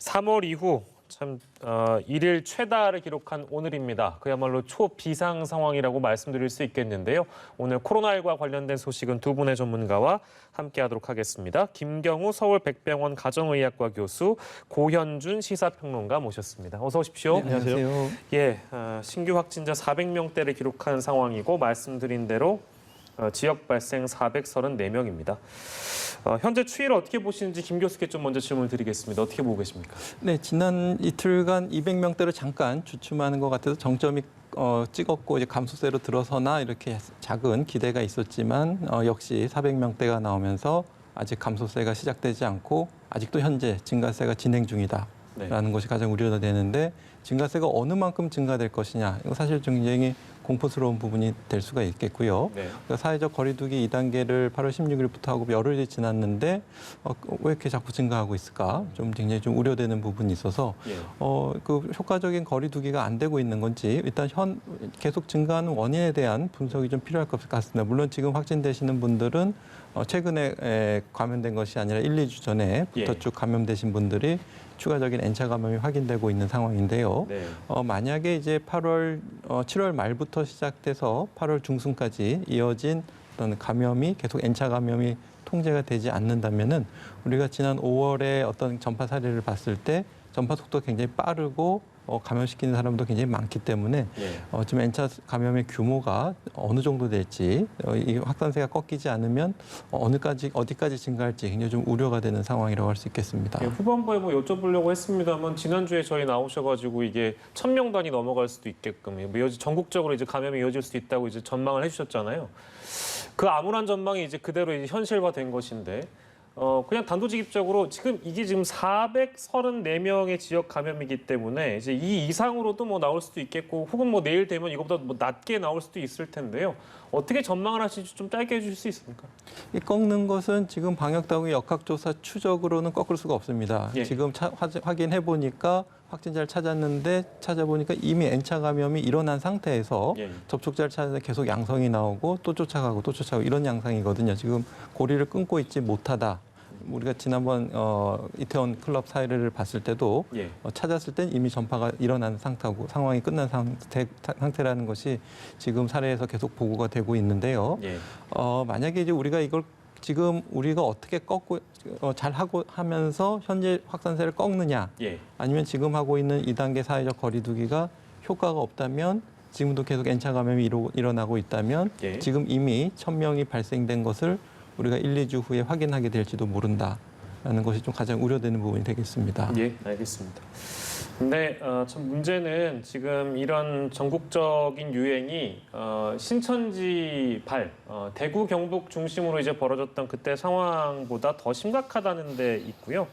3월 이후 참 일일 최다를 기록한 오늘입니다. 그야말로 초비상 상황이라고 말씀드릴 수 있겠는데요. 오늘 코로나19와 관련된 소식은 두 분의 전문가와 함께하도록 하겠습니다. 김경우 서울 백병원 가정의학과 교수, 고현준 시사평론가 모셨습니다. 어서 오십시오. 네, 안녕하세요. 예, 신규 확진자 400명대를 기록한 상황이고 말씀드린 대로 지역 발생 434명입니다. 현재 추이를 어떻게 보시는지 김 교수께 좀 먼저 질문을 드리겠습니다. 어떻게 보고 계십니까? 네, 지난 이틀간 200명대로 잠깐 주춤하는 것 같아서 정점이 찍었고 이제 감소세로 들어서나 이렇게 작은 기대가 있었지만 역시 400명대가 나오면서 아직 감소세가 시작되지 않고 아직도 현재 증가세가 진행 중이다라는 것이 가장 우려가 되는데 증가세가 어느 만큼 증가될 것이냐 이거 사실 굉장히 공포스러운 부분이 될 수가 있겠고요. 네. 그러니까 사회적 거리두기 2단계를 8월 16일부터 하고 열흘이 지났는데 왜 이렇게 자꾸 증가하고 있을까? 좀 굉장히 좀 우려되는 부분이 있어서 그 효과적인 거리두기가 안 되고 있는 건지 일단 계속 증가하는 원인에 대한 분석이 좀 필요할 것 같습니다. 물론 지금 확진되시는 분들은 최근에 감염된 것이 아니라 1, 2주 전에부터 쭉 감염되신 분들이 추가적인 N차 감염이 확인되고 있는 상황인데요. 네. 만약에 이제 7월 말부터 시작돼서 8월 중순까지 이어진 어떤 감염이 계속 N차 감염이 통제가 되지 않는다면은 우리가 지난 5월에 어떤 전파 사례를 봤을 때 전파 속도가 굉장히 빠르고 감염시키는 사람도 굉장히 많기 때문에 지금 N차 감염의 규모가 어느 정도 될지 이 확산세가 꺾이지 않으면 어디까지 증가할지 굉장히 좀 우려가 되는 상황이라고 할 수 있겠습니다. 후반부에 뭐 여쭤보려고 했습니다만 지난주에 저희 나오셔가지고 이게 1000명 단위 넘어갈 수도 있게끔 전국적으로 이제 감염이 이어질 수 있다고 이제 전망을 해주셨잖아요. 그 암울한 전망이 이제 그대로 이제 현실화된 것인데. 그냥 단도직입적으로 이게 지금 434명의 지역 감염이기 때문에 이제 이 이상으로도 뭐 나올 수도 있겠고 혹은 뭐 내일 되면 이것보다 뭐 낮게 나올 수도 있을 텐데요. 어떻게 전망을 하실지 좀 짧게 해주실 수 있습니까? 이 꺾는 것은 지금 방역당국의 역학조사 추적으로는 꺾을 수가 없습니다. 지금 확인해 보니까 확진자를 찾아보니까 이미 N차 감염이 일어난 상태에서 접촉자를 찾아서 계속 양성이 나오고 또 쫓아가고 이런 양상이거든요. 지금 고리를 끊고 있지 못하다. 우리가 지난번 이태원 클럽 사례를 봤을 때도 찾았을 땐 이미 전파가 일어난 상태고 상황이 끝난 상태라는 것이 지금 사례에서 계속 보고가 되고 있는데요. 만약에 이제 우리가 이걸 지금 우리가 어떻게 잘 하면서 현재 확산세를 꺾느냐 아니면 지금 하고 있는 2단계 사회적 거리두기가 효과가 없다면 지금도 계속 N차 감염이 일어나고 있다면 지금 이미 1000명이 발생된 것을 우리가 1, 2주 후에 확인하게 될지도 모른다라는 것이 좀 가장 우려되는 부분이 되겠습니다. 예, 알겠습니다. 근데 참 문제는 지금 이런 전국적인 유행이 신천지 대구 경북 중심으로 이제 벌어졌던 그때 상황보다 더 심각하다는 데 있고요.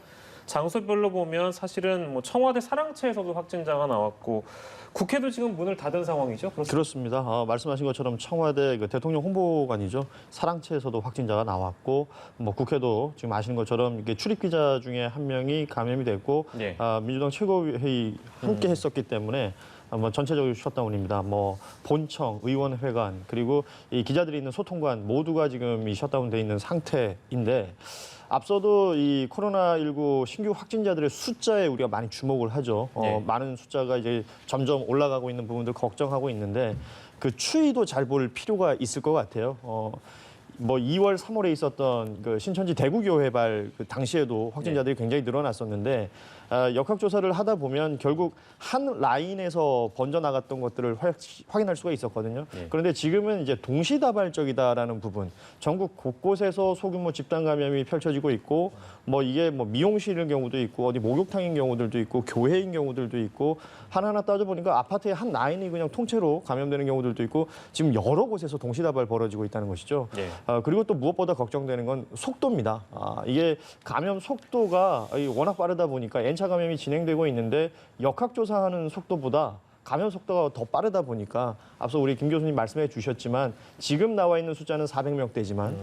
장소별로 보면 사실은 뭐 청와대 사랑채에서도 확진자가 나왔고 국회도 지금 문을 닫은 상황이죠? 그렇습니다. 말씀하신 것처럼 청와대 대통령 홍보관이죠. 사랑채에서도 확진자가 나왔고 뭐 국회도 지금 아시는 것처럼 이게 출입 기자 중에 한 명이 감염이 됐고 민주당 최고회의 함께 했었기 때문에 전체적으로 셧다운입니다. 본청, 의원회관 그리고 이 기자들이 있는 소통관 모두가 지금 이 셧다운돼 있는 상태인데 앞서도 이 코로나19 신규 확진자들의 숫자에 우리가 많이 주목을 하죠. 많은 숫자가 이제 점점 올라가고 있는 부분들 걱정하고 있는데 그 추이도 잘 볼 필요가 있을 것 같아요. 2월, 3월에 있었던 그 신천지 대구교회발 그 당시에도 확진자들이 굉장히 늘어났었는데 역학조사를 하다 보면 결국 한 라인에서 번져나갔던 것들을 확인할 수가 있었거든요. 그런데 지금은 이제 동시다발적이다라는 부분, 전국 곳곳에서 소규모 집단 감염이 펼쳐지고 있고 이게 미용실인 경우도 있고 어디 목욕탕인 경우들도 있고 교회인 경우들도 있고 하나하나 따져보니까 아파트의 한 라인이 그냥 통째로 감염되는 경우들도 있고 지금 여러 곳에서 동시다발 벌어지고 있다는 것이죠. 그리고 또 무엇보다 걱정되는 건 속도입니다. 이게 감염 속도가 워낙 빠르다 보니까 N차 감염이 진행되고 있는데 역학조사하는 속도보다 감염 속도가 더 빠르다 보니까 앞서 우리 김 교수님 말씀해 주셨지만 지금 나와 있는 숫자는 400명대지만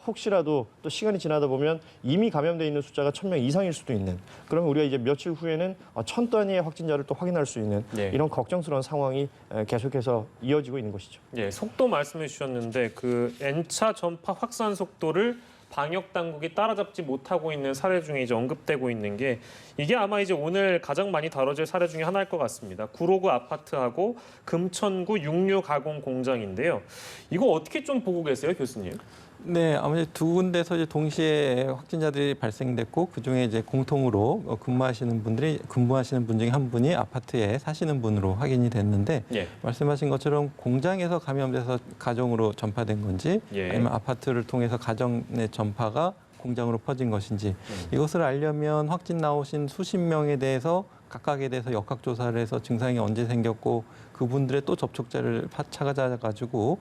혹시라도 또 시간이 지나다 보면 이미 감염돼 있는 숫자가 1000명 이상일 수도 있는 그러면 우리가 이제 며칠 후에는 1000 단위의 확진자를 또 확인할 수 있는 이런 걱정스러운 상황이 계속해서 이어지고 있는 것이죠. 속도 말씀해 주셨는데 그 N차 전파 확산 속도를 방역 당국이 따라잡지 못하고 있는 사례 중에 이제 언급되고 있는 게 이게 아마 이제 오늘 가장 많이 다뤄질 사례 중에 하나일 것 같습니다. 구로구 아파트하고 금천구 육류 가공 공장인데요. 이거 어떻게 좀 보고 계세요, 교수님? 네, 아무래도 두 군데서 이제 동시에 확진자들이 발생됐고 그 중에 이제 공통으로 근무하시는 분 중에 한 분이 아파트에 사시는 분으로 확인이 됐는데 예. 말씀하신 것처럼 공장에서 감염돼서 가정으로 전파된 건지 예. 아니면 아파트를 통해서 가정 내 전파가 공장으로 퍼진 것인지 이것을 알려면 확진 나오신 수십 명에 대해서 각각에 대해서 역학조사를 해서 증상이 언제 생겼고 그분들의 또 접촉자를 찾아가지고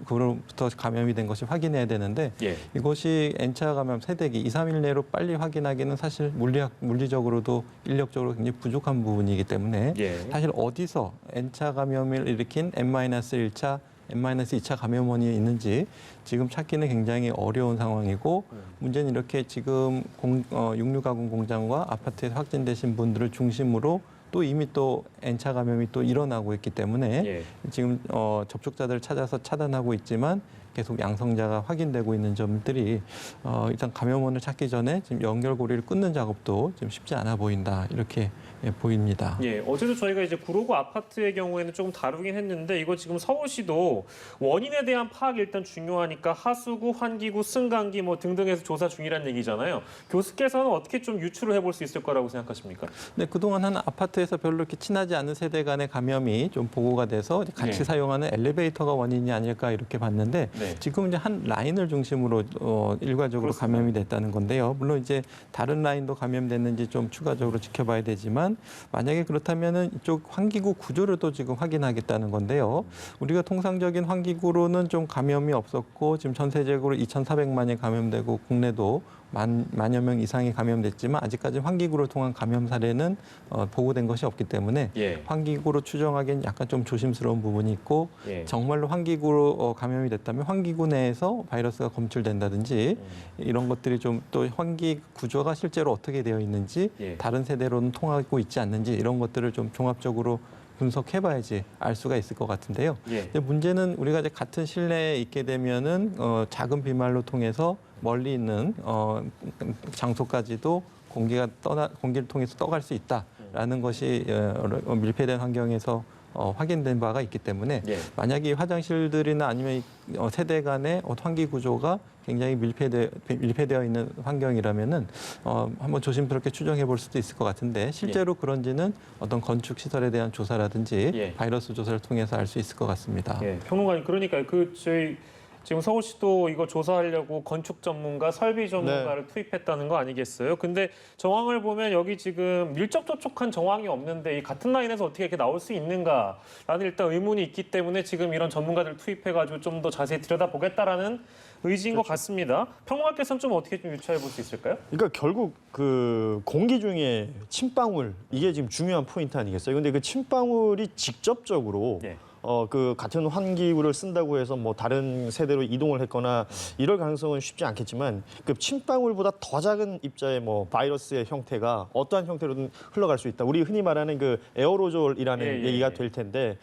그로부터 감염이 된 것이 확인해야 되는데 예. 이것이 N차 감염 세대기 2, 3일 내로 빨리 확인하기는 사실 물리적으로도 인력적으로 굉장히 부족한 부분이기 때문에 예. 사실 어디서 N차 감염을 일으킨 N-1차 N-2차 감염원이 있는지 지금 찾기는 굉장히 어려운 상황이고 문제는 이렇게 지금 육류 가공 공장과 아파트에서 확진되신 분들을 중심으로 또 이미 또 N차 감염이 또 일어나고 있기 때문에 예. 지금 접촉자들을 찾아서 차단하고 있지만 계속 양성자가 확인되고 있는 점들이 일단 감염원을 찾기 전에 지금 연결고리를 끊는 작업도 지금 쉽지 않아 보인다 이렇게 보입니다. 예, 어제도 저희가 이제 구로구 아파트의 경우에는 조금 다루긴 했는데 이거 지금 서울시도 원인에 대한 파악이 일단 중요하니까 하수구, 환기구, 승강기 뭐 등등해서 조사 중이라는 얘기잖아요. 교수께서는 어떻게 좀 유추를 해볼 수 있을 거라고 생각하십니까? 네, 그동안은 아파트에서 별로 이렇게 친하지 않은 세대 간의 감염이 좀 보고가 돼서 같이 네. 사용하는 엘리베이터가 원인이 아닐까 이렇게 봤는데 네. 지금 이제 한 라인을 중심으로 일괄적으로 그렇습니다. 감염이 됐다는 건데요. 물론 이제 다른 라인도 감염됐는지 좀 추가적으로 지켜봐야 되지만 만약에 그렇다면은 이쪽 환기구 구조를 또 지금 확인하겠다는 건데요. 우리가 통상적인 환기구로는 좀 감염이 없었고 지금 전 세계적으로 2,400만이 감염되고 국내도 만여 명 이상이 감염됐지만 아직까지 환기구를 통한 감염 사례는 보고된 것이 없기 때문에 예. 환기구로 추정하기엔 약간 좀 조심스러운 부분이 있고 예. 정말로 환기구로 감염이 됐다면 환기구 내에서 바이러스가 검출된다든지 이런 것들이 좀 또 환기 구조가 실제로 어떻게 되어 있는지 예. 다른 세대로는 통하고 있지 않는지 이런 것들을 좀 종합적으로 분석해봐야지 알 수가 있을 것 같은데요. 예. 근데 문제는 우리가 이제 같은 실내에 있게 되면은 작은 비말로 통해서 멀리 있는 장소까지도 공기를 통해서 떠갈 수 있다라는 것이 밀폐된 환경에서 확인된 바가 있기 때문에 예. 만약에 이 화장실들이나 아니면 이 세대 간의 환기 구조가 굉장히 밀폐되어 있는 환경이라면은 한번 조심스럽게 추정해 볼 수도 있을 것 같은데 실제로 그런지는 어떤 건축 시설에 대한 조사라든지 예. 바이러스 조사를 통해서 알 수 있을 것 같습니다. 예. 평론가님 그러니까 저희 지금 서울시도 이거 조사하려고 건축 전문가, 설비 전문가를 투입했다는 거 아니겠어요? 근데 정황을 보면 여기 지금 밀접 접촉한 정황이 없는데 이 같은 라인에서 어떻게 이렇게 나올 수 있는가라는 일단 의문이 있기 때문에 지금 이런 전문가들을 투입해가지고 좀 더 자세히 들여다보겠다라는 의지인 것 같습니다. 평론가께서는 좀 어떻게 좀 유추해 볼 수 있을까요? 그러니까 결국 그 공기 중에 침방울 이게 지금 중요한 포인트 아니겠어요? 근데 그 침방울이 직접적으로 예. 그 같은 환기구를 쓴다고 해서 뭐 다른 세대로 이동을 했거나 이럴 가능성은 쉽지 않겠지만 그 침방울보다 더 작은 입자의 뭐 바이러스의 형태가 어떠한 형태로든 흘러갈 수 있다. 우리 흔히 말하는 그 에어로졸이라는 얘기가 될 텐데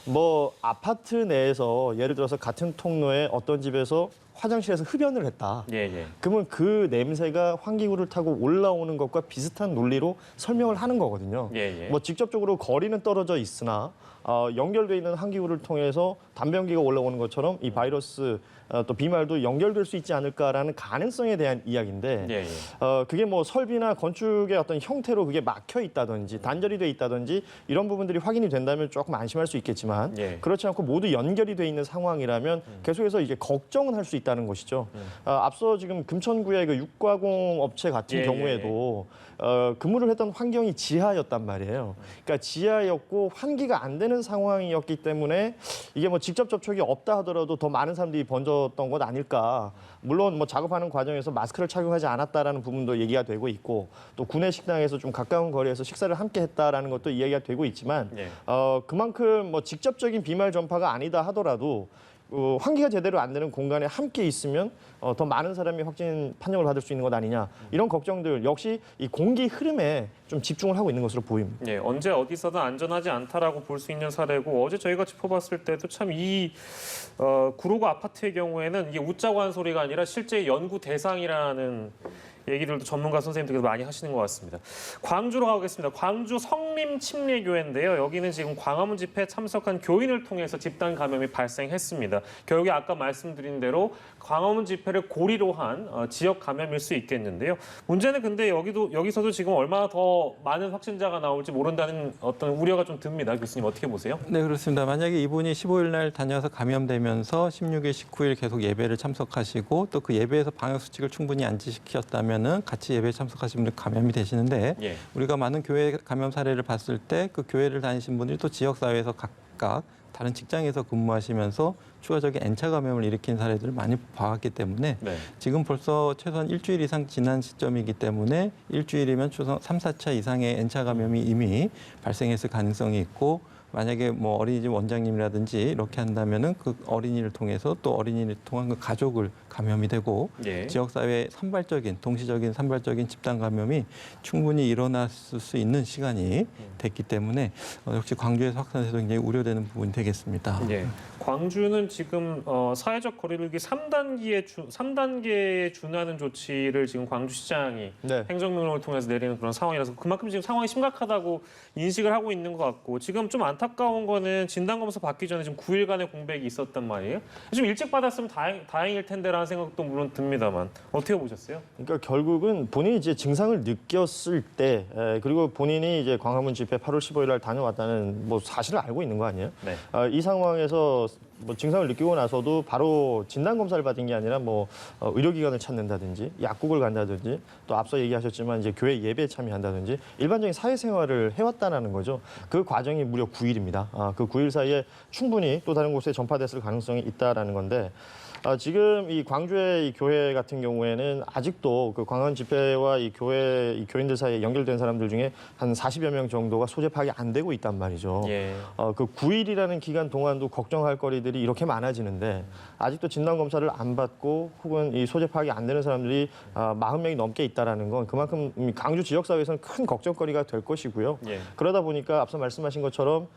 뭐 아파트 내에서 예를 들어서 같은 통로에 어떤 집에서 화장실에서 흡연을 했다. 예. 그러면 그 냄새가 환기구를 타고 올라오는 것과 비슷한 논리로 설명을 하는 거거든요. 예. 뭐 직접적으로 거리는 떨어져 있으나 연결돼 있는 환기구를 통해서 담배연기가 올라오는 것처럼 이 바이러스 또 비말도 연결될 수 있지 않을까라는 가능성에 대한 이야기인데 예. 그게 뭐 설비나 건축의 어떤 형태로 그게 막혀 있다든지 단절이 돼 있다든지 이런 부분들이 확인이 된다면 조금 안심할 수 있겠지만 예. 그렇지 않고 모두 연결이 돼 있는 상황이라면 계속해서 이제 걱정은 할 수 있다는 것이죠. 앞서 지금 금천구의 그 육가공 업체 같은 경우에도 근무를 했던 환경이 지하였단 말이에요. 그러니까 지하였고 환기가 안 되는 상황이었기 때문에 이게 뭐 직접 접촉이 없다 하더라도 더 많은 사람들이 번졌던 것 아닐까. 물론 뭐 작업하는 과정에서 마스크를 착용하지 않았다라는 부분도 얘기가 되고 있고 또 구내 식당에서 좀 가까운 거리에서 식사를 함께 했다라는 것도 이야기가 되고 있지만 그만큼 뭐 직접적인 비말 전파가 아니다 하더라도 환기가 제대로 안 되는 공간에 함께 있으면 더 많은 사람이 확진 판정을 받을 수 있는 것 아니냐 이런 걱정들 역시 이 공기 흐름에 좀 집중을 하고 있는 것으로 보입니다. 예, 언제 어디서든 안전하지 않다라고 볼 수 있는 사례고 어제 저희가 짚어봤을 때도 참 이 구로구 아파트의 경우에는 이게 웃자고 한 소리가 아니라 실제 연구 대상이라는 얘기들도 전문가 선생님들께서 많이 하시는 것 같습니다. 광주로 가보겠습니다. 광주 성림침례교회인데요. 여기는 지금 광화문 집회에 참석한 교인을 통해서 집단 감염이 발생했습니다. 결국에 아까 말씀드린 대로 광화문 집회를 고리로 한 지역 감염일 수 있겠는데요. 문제는 근데 여기서도 지금 얼마나 더 많은 확진자가 나올지 모른다는 어떤 우려가 좀 듭니다. 교수님 어떻게 보세요? 네, 그렇습니다. 만약에 이분이 15일 날 다녀서 감염되면서 16일, 19일 계속 예배를 참석하시고 또 그 예배에서 방역 수칙을 충분히 안 지켰다면은 같이 예배에 참석하신 분들 감염이 되시는데 예. 우리가 많은 교회 감염 사례를 봤을 때 그 교회를 다니신 분들이 또 지역 사회에서 각각 다른 직장에서 근무하시면서 추가적인 N차 감염을 일으킨 사례들을 많이 봐왔기 때문에 네. 지금 벌써 최소한 일주일 이상 지난 시점이기 때문에 일주일이면 최소한 3, 4차 이상의 N차 감염이 이미 발생했을 가능성이 있고 만약에 뭐 어린이집 원장님이라든지 이렇게 한다면은 그 어린이를 통해서 또 어린이를 통한 그 가족을 감염이 되고 예. 지역사회의 동시적인 산발적인 집단 감염이 충분히 일어났을 수 있는 시간이 됐기 때문에 역시 광주에서 확산해서 굉장히 우려되는 부분이 되겠습니다. 예. 광주는 지금 사회적 거리두기 3단계에 준하는 조치를 지금 광주시장이 네. 행정명령을 통해서 내리는 그런 상황이라서 그만큼 지금 상황이 심각하다고 인식을 하고 있는 것 같고 지금 좀 안타까운 거는 진단검사 받기 전에 지금 9일간의 공백이 있었단 말이에요. 좀 일찍 받았으면 다행일 텐데라는 생각도 물론 듭니다만 어떻게 보셨어요? 그러니까 결국은 본인이 이제 증상을 느꼈을 때 그리고 본인이 이제 광화문 집회 8월 15일 날 다녀왔다는 뭐 사실을 알고 있는 거 아니에요? 네. 이 상황에서 뭐 증상을 느끼고 나서도 바로 진단 검사를 받은 게 아니라 뭐 의료기관을 찾는다든지 약국을 간다든지 또 앞서 얘기하셨지만 이제 교회 예배에 참여한다든지 일반적인 사회생활을 해왔다는 거죠. 그 과정이 무려 9일입니다. 그 9일 사이에 충분히 또 다른 곳에 전파됐을 가능성이 있다라는 건데. 지금 이 광주의 이 교회 같은 경우에는 아직도 그 광화문 집회와 이 교인들 사이에 연결된 사람들 중에 한 40여 명 정도가 소재 파악이 안 되고 있단 말이죠. 예. 그 9일이라는 기간 동안도 걱정할 거리들이 이렇게 많아지는데 아직도 진단 검사를 안 받고 혹은 이 소재 파악이 안 되는 사람들이 40명이 넘게 있다라는 건 그만큼 광주 지역 사회에서는 큰 걱정거리가 될 것이고요. 예. 그러다 보니까 앞서 말씀하신 것처럼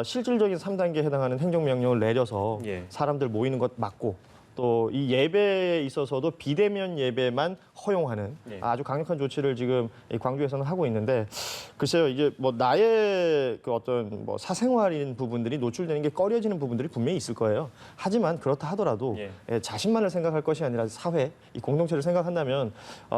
실질적인 3단계에 해당하는 행정명령을 내려서 예. 사람들 모이는 것 막고 또 이 예배에 있어서도 비대면 예배만 허용하는 예. 아주 강력한 조치를 지금 이 광주에서는 하고 있는데 글쎄요 이게 뭐 나의 그 어떤 뭐 사생활인 부분들이 노출되는 게 꺼려지는 부분들이 분명히 있을 거예요. 하지만 그렇다 하더라도 예. 자신만을 생각할 것이 아니라 사회, 이 공동체를 생각한다면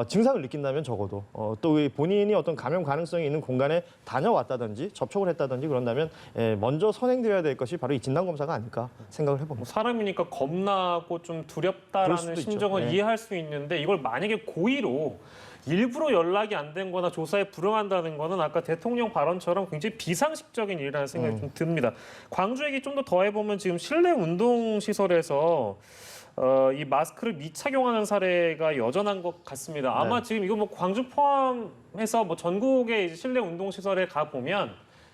증상을 느낀다면 적어도 또 본인이 어떤 감염 가능성이 있는 공간에 다녀왔다든지 접촉을 했다든지 그런다면 먼저 선행되어야 될 것이 바로 이 진단 검사가 아닐까 생각을 뭐 해봅니다. 사람이니까 겁나고 좀 그럴 두렵다라는 수도 있죠. 심정은 네. 이해할 수 있는데 이걸 만약에 고의로 일부러 연락이 안 된 거나 조사에 불응한다는 거는 아까 대통령 발언처럼 굉장히 비상식적인 일이라는 생각이 좀 듭니다. 광주 얘기 좀 더 더해보면 지금 실내 운동시설에서 이 마스크를 미착용하는 사례가 여전한 것 같습니다. 아마 네. 지금 이거 뭐 광주 포함해서 뭐 전국의 이제 실내 운동시설에 가 보면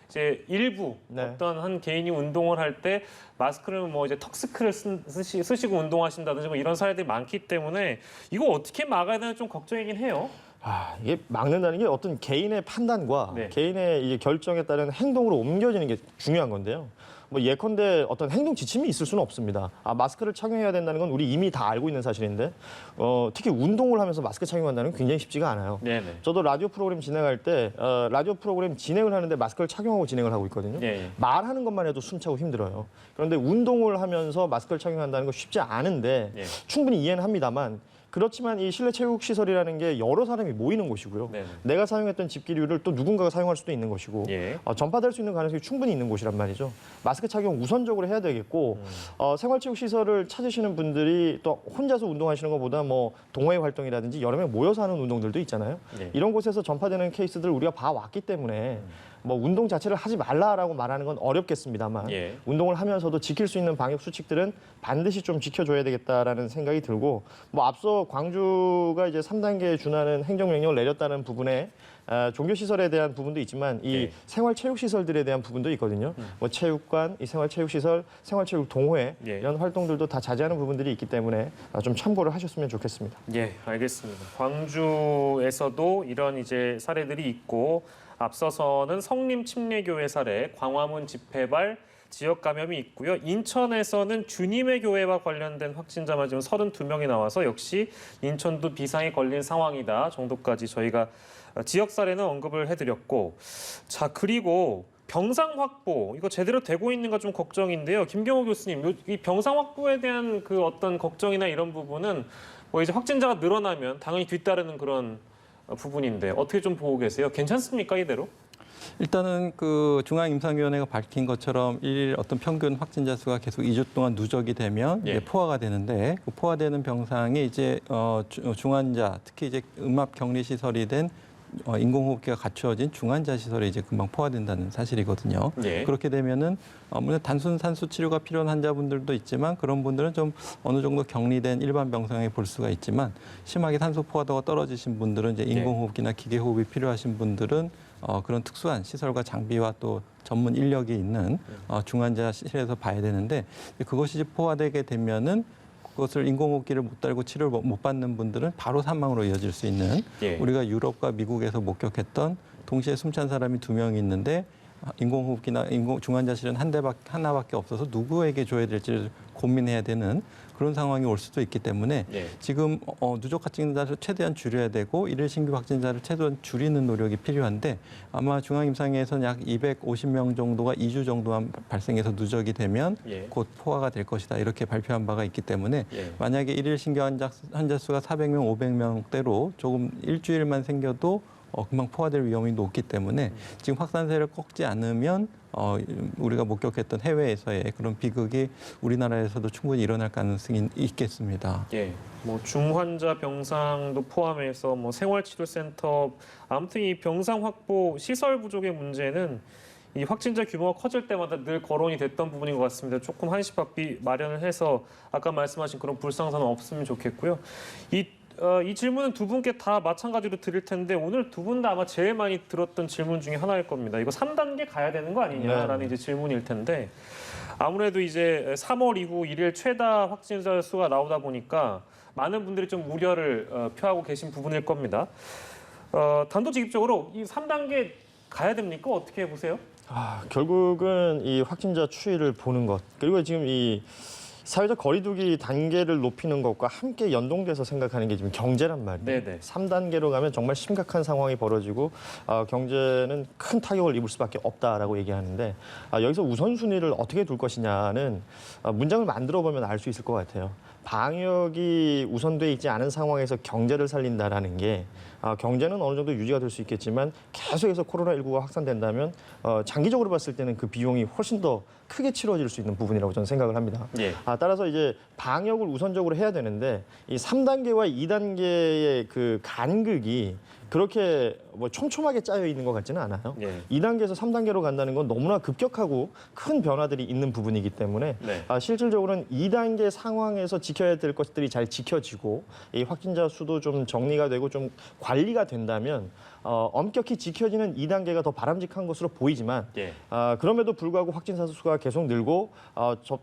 이제 일부 네. 어떤 한 개인이 운동을 할 때 마스크를 뭐 이제 턱스크를 쓰시고 운동하신다든지 뭐 이런 사례들이 많기 때문에 이거 어떻게 막아야 되나 좀 걱정이긴 해요. 이게 막는다는 게 어떤 개인의 판단과 네. 개인의 이제 결정에 따른 행동으로 옮겨지는 게 중요한 건데요. 뭐 예컨대 어떤 행동 지침이 있을 수는 없습니다. 마스크를 착용해야 된다는 건 우리 이미 다 알고 있는 사실인데 특히 운동을 하면서 마스크 착용한다는 건 굉장히 쉽지가 않아요. 네네. 저도 라디오 프로그램 진행할 때 라디오 프로그램 진행을 하는데 마스크를 착용하고 진행을 하고 있거든요. 예. 말하는 것만 해도 숨차고 힘들어요. 그런데 운동을 하면서 마스크를 착용한다는 건 쉽지 않은데 예. 충분히 이해는 합니다만 그렇지만 이 실내 체육 시설이라는 게 여러 사람이 모이는 곳이고요. 네네. 내가 사용했던 집기류를 또 누군가가 사용할 수도 있는 것이고 예. 전파될 수 있는 가능성이 충분히 있는 곳이란 말이죠. 마스크 착용 우선적으로 해야 되겠고 생활체육 시설을 찾으시는 분들이 또 혼자서 운동하시는 것보다 뭐 동호회 활동이라든지 여러 명 모여서 하는 운동들도 있잖아요. 예. 이런 곳에서 전파되는 케이스들을 우리가 봐왔기 때문에 뭐 운동 자체를 하지 말라라고 말하는 건 어렵겠습니다만 예. 운동을 하면서도 지킬 수 있는 방역 수칙들은 반드시 좀 지켜줘야 되겠다라는 생각이 들고 뭐 앞서 광주가 이제 3단계에 준하는 행정명령을 내렸다는 부분에 종교시설에 대한 부분도 있지만 이 네. 생활체육시설들에 대한 부분도 있거든요. 뭐 체육관, 이 생활체육시설, 생활체육동호회 예. 이런 활동들도 다 자제하는 부분들이 있기 때문에 좀 참고를 하셨으면 좋겠습니다. 예, 알겠습니다. 광주에서도 이런 이제 사례들이 있고 앞서서는 성림 침례교회 사례, 광화문 집회발 지역 감염이 있고요. 인천에서는 주님의 교회와 관련된 확진자만 지금 32명이 나와서 역시 인천도 비상이 걸린 상황이다 정도까지 저희가 지역 사례는 언급을 해드렸고, 자 그리고 병상 확보 이거 제대로 되고 있는가 좀 걱정인데요. 김경호 교수님, 이 병상 확보에 대한 그 어떤 걱정이나 이런 부분은 뭐 이제 확진자가 늘어나면 당연히 뒤따르는 그런 부분인데 어떻게 좀 보고 계세요? 괜찮습니까 이대로? 일단은 그 중앙임상위원회가 밝힌 것처럼 일일 어떤 평균 확진자 수가 계속 2주 동안 누적이 되면 예. 이제 포화가 되는데 그 포화되는 병상이 이제 중환자, 특히 이제 음압 격리 시설이 된 인공호흡기가 갖추어진 중환자 시설에 이제 금방 포화된다는 사실이거든요. 예. 그렇게 되면은 물론 단순 산수 치료가 필요한 환자분들도 있지만 그런 분들은 좀 어느 정도 격리된 일반 병상에 볼 수가 있지만 심하게 산소 포화도가 떨어지신 분들은 이제 인공호흡기나 기계호흡이 필요하신 분들은 그런 특수한 시설과 장비와 또 전문 인력이 있는 중환자실에서 봐야 되는데 그것이 포화되게 되면은 그것을 인공호흡기를 못 달고 치료를 못 받는 분들은 바로 사망으로 이어질 수 있는 예. 우리가 유럽과 미국에서 목격했던 동시에 숨찬 사람이 2명이 있는데 인공호흡기나 중환자실은 하나밖에 없어서 누구에게 줘야 될지를 고민해야 되는 그런 상황이 올 수도 있기 때문에 예. 지금 누적 확진자를 최대한 줄여야 되고 일일 신규 확진자를 최대한 줄이는 노력이 필요한데 아마 중앙임상회에서는 약 250명 정도가 2주 정도만 발생해서 누적이 되면 예. 곧 포화가 될 것이다 이렇게 발표한 바가 있기 때문에 예. 만약에 만약에 일일 신규 환자 수가 400명, 500명대로 조금 일주일만 생겨도 금방 포화될 위험이 높기 때문에 지금 확산세를 꺾지 않으면 우리가 목격했던 해외에서의 그런 비극이 우리나라에서도 충분히 일어날 가능성이 있겠습니다. 예, 뭐 중환자 병상도 포함해서 뭐 생활치료센터 아무튼 이 병상 확보 시설 부족의 문제는 이 확진자 규모가 커질 때마다 늘 거론이 됐던 부분인 것 같습니다. 조금 한시바삐 마련을 해서 아까 말씀하신 그런 불상사는 없으면 좋겠고요. 이 질문은 두 분께 다 마찬가지로 드릴 텐데 오늘 두 분 다 아마 제일 많이 들었던 질문 중에 하나일 겁니다. 이거 3단계 가야 되는 거 아니냐라는 이제 질문일 텐데 아무래도 이제 3월 이후 일일 최다 확진자 수가 나오다 보니까 많은 분들이 좀 우려를 표하고 계신 부분일 겁니다. 단도직입적으로 이 3단계 가야 됩니까? 어떻게 보세요? 결국은 이 확진자 추이를 보는 것 그리고 지금 이 사회적 거리두기 단계를 높이는 것과 함께 연동돼서 생각하는 게 지금 경제란 말이에요. 네네. 3단계로 가면 정말 심각한 상황이 벌어지고 경제는 큰 타격을 입을 수밖에 없다라고 얘기하는데 여기서 우선순위를 어떻게 둘 것이냐는 문장을 만들어 보면 알 수 있을 것 같아요. 방역이 우선돼 있지 않은 상황에서 경제를 살린다라는 게 경제는 어느 정도 유지가 될 수 있겠지만 계속해서 코로나19가 확산된다면 장기적으로 봤을 때는 그 비용이 훨씬 더 크게 치러질 수 있는 부분이라고 저는 생각을 합니다. 예. 따라서 이제 방역을 우선적으로 해야 되는데 이 3단계와 2단계의 그 간극이 그렇게 뭐 촘촘하게 짜여 있는 것 같지는 않아요. 예. 2단계에서 3단계로 간다는 건 너무나 급격하고 큰 변화들이 있는 부분이기 때문에 네. 실질적으로는 2단계 상황에서 지켜야 될 것들이 잘 지켜지고 이 확진자 수도 좀 정리가 되고 좀 관리가 된다면 엄격히 지켜지는 2단계가 더 바람직한 것으로 보이지만 예. 그럼에도 불구하고 확진자 수가 계속 늘고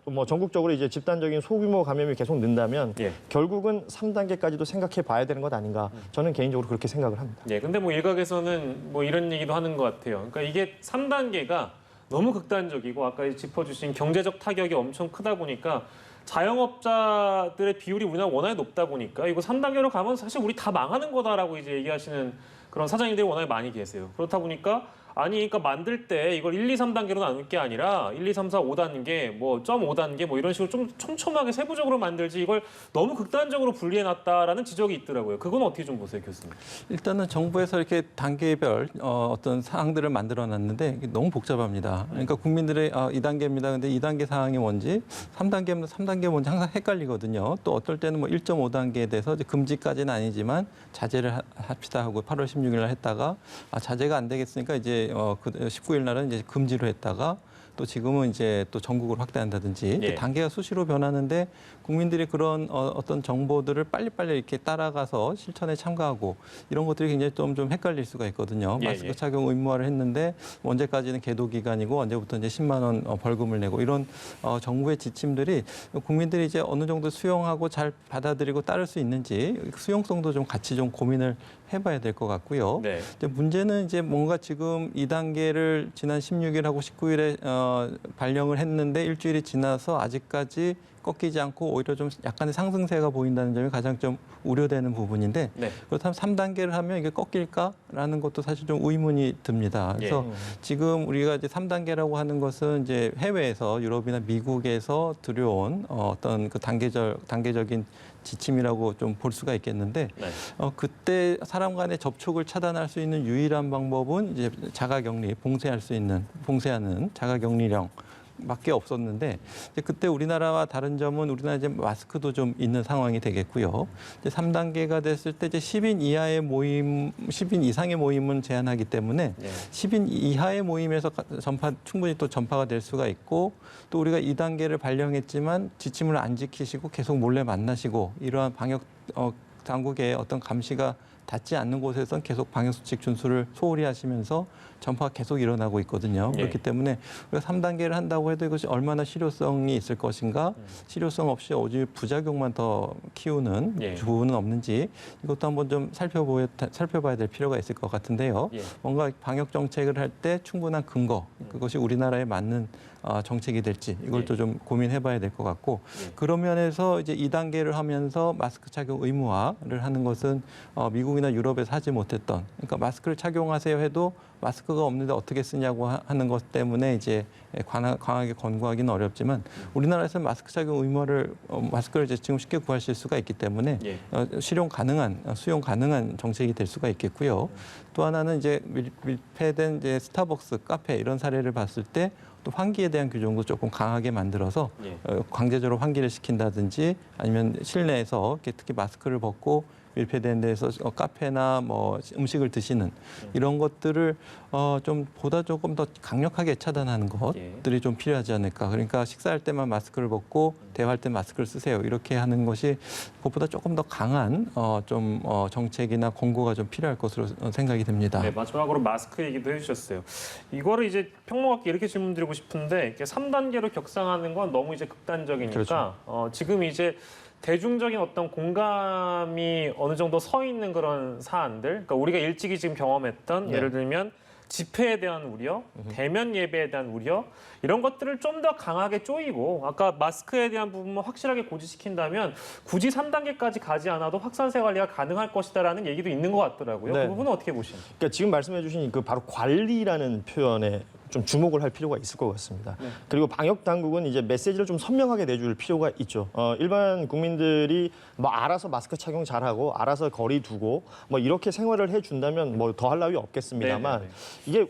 뭐 전국적으로 이제 집단적인 소규모 감염이 계속 는다면 예. 결국은 3단계까지도 생각해 봐야 되는 것 아닌가 저는 개인적으로 그렇게 생각을 합니다. 예, 근데 뭐 일각에서는 뭐 이런 얘기도 하는 것 같아요. 그러니까 이게 3단계가 너무 극단적이고 아까 짚어주신 경제적 타격이 엄청 크다 보니까 자영업자들의 비율이 우리나라 워낙에 높다 보니까 이거 3단계로 가면 사실 우리 다 망하는 거다라고 이제 얘기하시는 그런 사장님들이 워낙에 많이 계세요. 그렇다 보니까 그러니까 만들 때 이걸 1, 2, 3단계로 나눌 게 아니라 1, 2, 3, 4, 5단계, 뭐 0.5단계 뭐 이런 식으로 좀 촘촘하게 세부적으로 만들지 이걸 너무 극단적으로 분리해놨다라는 지적이 있더라고요. 그건 어떻게 좀 보세요, 교수님? 일단은 정부에서 이렇게 단계별 어떤 사항들을 만들어놨는데 이게 너무 복잡합니다. 그러니까 국민들의 2단계입니다. 근데 2단계 사항이 뭔지 3단계입니다. 3단계 뭔지 항상 헷갈리거든요. 또 어떨 때는 뭐 1.5단계에 대해서 이제 금지까지는 아니지만 자제를 합시다 하고 8월 16일 날 했다가 자제가 안 되겠으니까 이제 이제 그 19일 날은 이제 금지로 했다가 또 지금은 이제 또 전국으로 확대한다든지 예. 단계가 수시로 변하는데 국민들이 그런 어떤 정보들을 빨리빨리 이렇게 따라가서 실천에 참가하고 이런 것들이 굉장히 좀 헷갈릴 수가 있거든요. 예, 마스크 예. 착용 의무화를 했는데 언제까지는 계도 기간이고 언제부터 이제 10만 원 벌금을 내고 이런 정부의 지침들이 국민들이 이제 어느 정도 수용하고 잘 받아들이고 따를 수 있는지 수용성도 좀 같이 좀 고민을 해봐야 될 것 같고요. 네. 이제 문제는 이제 뭔가 지금 2단계를 지난 16일하고 19일에 발령을 했는데 일주일이 지나서 아직까지 꺾이지 않고 오히려 좀 약간의 상승세가 보인다는 점이 가장 좀 우려되는 부분인데 네. 그렇다면 3단계를 하면 이게 꺾일까라는 것도 사실 좀 의문이 듭니다. 그래서 지금 우리가 이제 3단계라고 하는 것은 이제 해외에서 유럽이나 미국에서 들여온 어떤 그 단계적인 지침이라고 좀 볼 수가 있겠는데 네. 그때 사람 간의 접촉을 차단할 수 있는 유일한 방법은 이제 자가격리, 봉쇄하는 자가격리령. 밖에 없었는데 이제 그때 우리나라와 다른 점은 우리나라 이제 마스크도 좀 있는 상황이 되겠고요. 이제 3단계가 됐을 때 이제 10인 이상의 모임은 제한하기 때문에 네. 10인 이하의 모임에서 충분히 또 전파가 될 수가 있고 또 우리가 2단계를 발령했지만 지침을 안 지키시고 계속 몰래 만나시고 이러한 방역 당국의 어떤 감시가 닿지 않는 곳에선 계속 방역수칙 준수를 소홀히 하시면서 전파가 계속 일어나고 있거든요. 예. 그렇기 때문에 우리가 3단계를 한다고 해도 이것이 얼마나 실효성이 있을 것인가, 실효성 없이 오히려 부작용만 더 키우는 예. 부분은 없는지 이것도 한번 좀 살펴봐야 될 필요가 있을 것 같은데요. 예. 뭔가 방역 정책을 할 때 충분한 근거, 그것이 우리나라에 맞는 정책이 될지 이걸 또 좀 고민해봐야 될 것 같고 그런 면에서 이제 2단계를 하면서 마스크 착용 의무화를 하는 것은 미국이나 유럽에서 하지 못했던 그러니까 마스크를 착용하세요 해도 마스크가 없는데 어떻게 쓰냐고 하는 것 때문에 이제 강하게 권고하기는 어렵지만 우리나라에서는 마스크 착용 의무화를 마스크를 이제 지금 쉽게 구하실 수가 있기 때문에 수용 가능한 정책이 될 수가 있겠고요. 또 하나는 이제 밀폐된 이제 스타벅스, 카페 이런 사례를 봤을 때 또 환기에 대한 규정도 조금 강하게 만들어서 강제적으로 환기를 시킨다든지 아니면 실내에서 특히 마스크를 벗고 밀폐된 데서 카페나 뭐 음식을 드시는 이런 것들을 좀 보다 조금 더 강력하게 차단하는 것들이 좀 필요하지 않을까. 그러니까 식사할 때만 마스크를 벗고 대화할 때 마스크를 쓰세요. 이렇게 하는 것이 그것보다 조금 더 강한 정책이나 권고가 좀 필요할 것으로 생각이 됩니다. 네, 마지막으로 마스크 얘기도 해주셨어요. 이거를 이제 평론가께 이렇게 질문드리고 싶은데 3단계로 격상하는 건 너무 이제 극단적이니까 그렇죠. 지금 이제 대중적인 어떤 공감이 어느 정도 서 있는 그런 사안들, 그러니까 우리가 일찍이 지금 경험했던 예를 들면 집회에 대한 우려, 대면 예배에 대한 우려 이런 것들을 좀 더 강하게 쪼이고 아까 마스크에 대한 부분만 확실하게 고지시킨다면 굳이 3단계까지 가지 않아도 확산세 관리가 가능할 것이다라는 얘기도 있는 것 같더라고요. 네. 그 부분은 어떻게 보시는지? 그러니까 지금 말씀해 주신 그 바로 관리라는 표현에 좀 주목을 할 필요가 있을 것 같습니다. 그리고 방역 당국은 이제 메시지를 좀 선명하게 내줄 필요가 있죠. 일반 국민들이 뭐 알아서 마스크 착용 잘하고 알아서 거리 두고 뭐 이렇게 생활을 해준다면 뭐 더할 나위 없겠습니다만 이게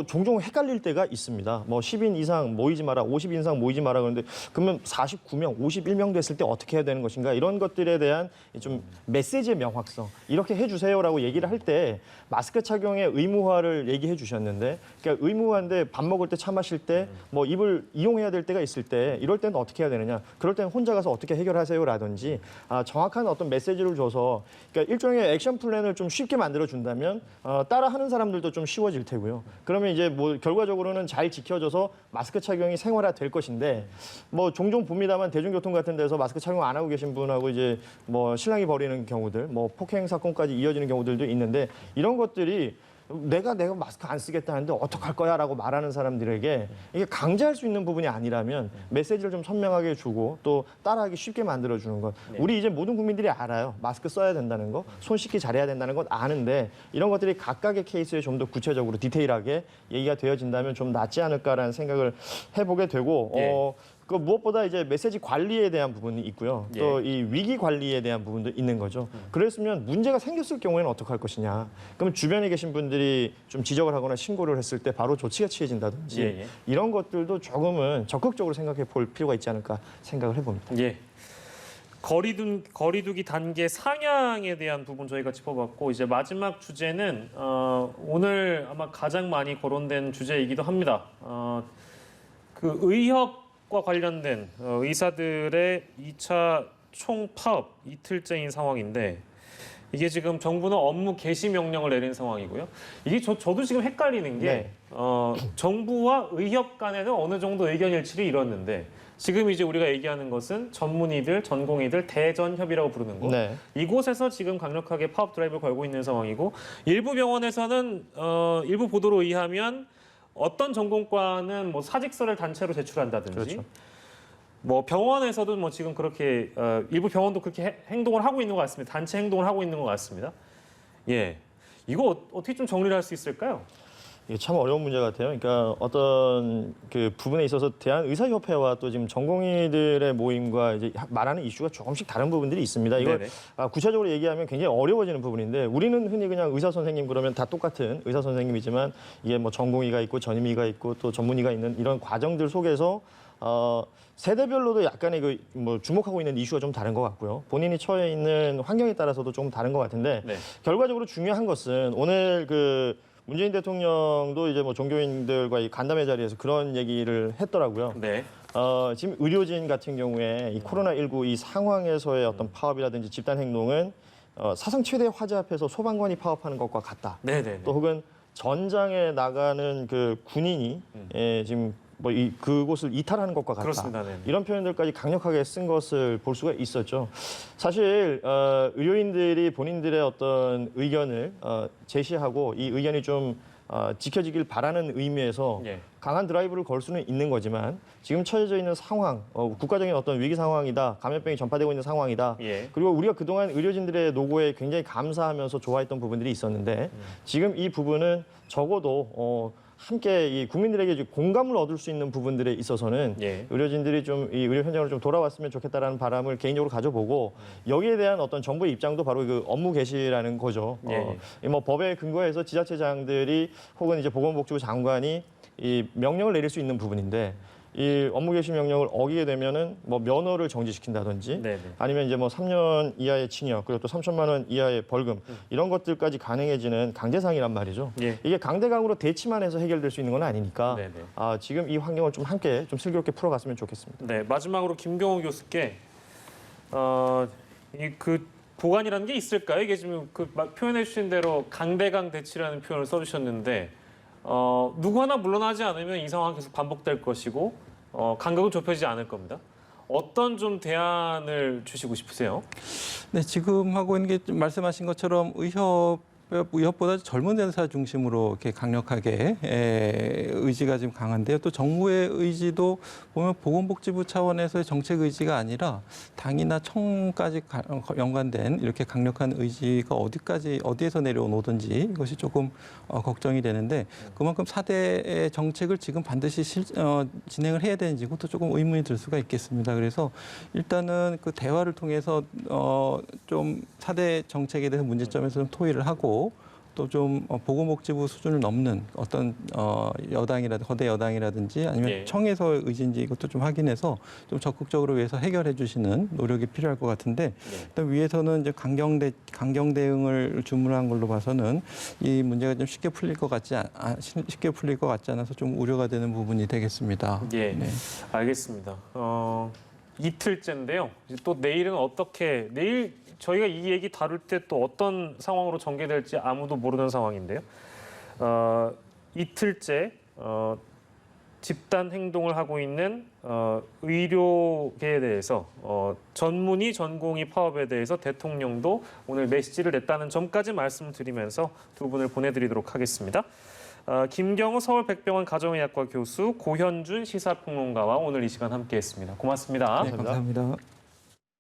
종종 헷갈릴 때가 있습니다. 뭐 10인 이상 모이지 마라, 50인 이상 모이지 마라 그러는데 그러면 49명, 51명 됐을 때 어떻게 해야 되는 것인가 이런 것들에 대한 좀 메시지의 명확성 이렇게 해주세요라고 얘기를 할 때 마스크 착용의 의무화를 얘기해 주셨는데 그러니까 의무화인데 밥 먹을 때 차 마실 때 뭐 입을 이용해야 될 때가 있을 때 이럴 때는 어떻게 해야 되느냐 그럴 때는 혼자 가서 어떻게 해결하세요라든지 정확한 어떤 메시지를 줘서 그러니까 일종의 액션 플랜을 좀 쉽게 만들어 준다면 따라하는 사람들도 좀 쉬워질 테고요. 그러면 이제 뭐 결과적으로는 잘 지켜져서 마스크 착용이 생활화 될 것인데 뭐 종종 봅니다만 대중교통 같은 데서 마스크 착용 안 하고 계신 분하고 이제 뭐 실랑이 벌이는 경우들 뭐 폭행 사건까지 이어지는 경우들도 있는데 이런 것들이 내가 마스크 안 쓰겠다 하는데 어떡할 거야라고 말하는 사람들에게 이게 강제할 수 있는 부분이 아니라면 메시지를 좀 선명하게 주고 또 따라하기 쉽게 만들어주는 것. 우리 이제 모든 국민들이 알아요. 마스크 써야 된다는 거, 손 씻기 잘해야 된다는 것 아는데 이런 것들이 각각의 케이스에 좀 더 구체적으로 디테일하게 얘기가 되어진다면 좀 낫지 않을까라는 생각을 해보게 되고 그 무엇보다 이제 메시지 관리에 대한 부분이 있고요. 또 이 위기 관리에 대한 부분도 있는 거죠. 그랬으면 문제가 생겼을 경우에는 어떡할 것이냐. 그럼 주변에 계신 분들이 좀 지적을 하거나 신고를 했을 때 바로 조치가 취해진다든지 이런 것들도 조금은 적극적으로 생각해 볼 필요가 있지 않을까 생각을 해봅니다. 거리두기 단계 상향에 대한 부분 저희가 짚어봤고 이제 마지막 주제는 오늘 아마 가장 많이 거론된 주제이기도 합니다. 그 의협과 관련된 의사들의 2차 총파업 이틀째인 상황인데 이게 지금 정부는 업무 개시 명령을 내린 상황이고요. 이게 저도 지금 헷갈리는 게 네. 정부와 의협 간에는 어느 정도 의견 일치를 이뤘는데 지금 이제 우리가 얘기하는 것은 전문의들, 전공의들 대전협이라고 부르는 곳. 네. 이곳에서 지금 강력하게 파업 드라이브를 걸고 있는 상황이고 일부 병원에서는 일부 보도로 의하면 어떤 전공과는 뭐 사직서를 단체로 제출한다든지 그렇죠. 뭐 병원에서도 뭐 지금 그렇게 일부 병원도 그렇게 행동을 하고 있는 것 같습니다. 단체 행동을 하고 있는 것 같습니다. 예, 이거 어떻게 좀 정리를 할 수 있을까요? 이게 참 어려운 문제 같아요. 그러니까 어떤 그 부분에 있어서 대한의사협회와 또 지금 전공의들의 모임과 이제 말하는 이슈가 조금씩 다른 부분들이 있습니다. 이걸 구체적으로 얘기하면 굉장히 어려워지는 부분인데 우리는 흔히 그냥 의사 선생님 그러면 다 똑같은 의사 선생님이지만 이게 뭐 전공의가 있고 전임의가 있고 또 전문의가 있는 이런 과정들 속에서 세대별로도 약간의 그 뭐 주목하고 있는 이슈가 좀 다른 것 같고요. 본인이 처해 있는 환경에 따라서도 좀 다른 것 같은데 네. 결과적으로 중요한 것은 오늘 그 문재인 대통령도 이제 뭐 종교인들과 이 간담회 자리에서 그런 얘기를 했더라고요. 네. 지금 의료진 같은 경우에 이 코로나19 이 상황에서의 어떤 파업이라든지 집단 행동은 사상 최대 화재 앞에서 소방관이 파업하는 것과 같다. 네네. 또 혹은 전장에 나가는 그 군인이 지금 뭐 그곳을 이탈하는 것과 같다. 그렇습니다. 네. 이런 표현들까지 강력하게 쓴 것을 볼 수가 있었죠. 사실 의료인들이 본인들의 어떤 의견을 제시하고 이 의견이 좀 지켜지길 바라는 의미에서 예. 강한 드라이브를 걸 수는 있는 거지만 지금 처해져 있는 상황, 국가적인 어떤 위기 상황이다, 감염병이 전파되고 있는 상황이다. 예. 그리고 우리가 그동안 의료진들의 노고에 굉장히 감사하면서 좋아했던 부분들이 있었는데 지금 이 부분은 적어도 함께 이 국민들에게 공감을 얻을 수 있는 부분들에 있어서는 예. 의료진들이 좀 이 의료 현장으로 좀 돌아왔으면 좋겠다라는 바람을 개인적으로 가져보고 여기에 대한 어떤 정부의 입장도 바로 그 업무 개시라는 거죠. 뭐 법에 근거해서 지자체장들이 혹은 이제 보건복지부 장관이 이 명령을 내릴 수 있는 부분인데 이 업무 개시 명령을 어기게 되면은 뭐 면허를 정지시킨다든지 네네. 아니면 이제 뭐 3년 이하의 징역 그리고 또 3천만 원 이하의 벌금 이런 것들까지 가능해지는 강제상이란 말이죠. 예. 이게 강대강으로 대치만 해서 해결될 수 있는 건 아니니까 네네. 지금 이 환경을 좀 함께 좀 슬기롭게 풀어갔으면 좋겠습니다. 네, 마지막으로 김경호 교수께 이 그 보관이라는 게 있을까요? 이게 지금 그 표현해 주신 대로 강대강 대치라는 표현을 써주셨는데 누구 하나 물러나지 않으면 이 상황 계속 반복될 것이고 간격은 좁혀지지 않을 겁니다. 어떤 좀 대안을 주시고 싶으세요? 네, 지금 하고 있는 게 말씀하신 것처럼 의협보다 젊은 의사 중심으로 이렇게 강력하게 의지가 지금 강한데요. 또 정부의 의지도 보면 보건복지부 차원에서의 정책 의지가 아니라 당이나 청까지 연관된 이렇게 강력한 의지가 어디에서 내려오든지 이것이 조금 걱정이 되는데 그만큼 4대의 정책을 지금 반드시 진행을 해야 되는지 그것도 조금 의문이 들 수가 있겠습니다. 그래서 일단은 그 대화를 통해서 좀 4대 정책에 대해서 문제점에서 좀 토의를 하고 또 좀 보건복지부 수준을 넘는 어떤 거대 여당이라든지 아니면 예. 청에서의 의지인지 이것도 좀 확인해서 좀 적극적으로 위해서 해결해 주시는 노력이 필요할 것 같은데 일단 위에서는 이제 강경 대응을 주문한 걸로 봐서는 이 문제가 좀 쉽게 풀릴 것 같지 않아서 좀 우려가 되는 부분이 되겠습니다. 예, 네. 알겠습니다. 이틀째인데요. 이제 또 내일은 내일 저희가 이 얘기 다룰 때 또 어떤 상황으로 전개될지 아무도 모르는 상황인데요. 이틀째 집단 행동을 하고 있는 의료계에 대해서 전문의, 전공의 파업에 대해서 대통령도 오늘 메시지를 냈다는 점까지 말씀드리면서 두 분을 보내드리도록 하겠습니다. 김경호 서울백병원 가정의학과 교수, 고현준 시사평론가와 오늘 이 시간 함께했습니다. 고맙습니다. 네, 감사합니다.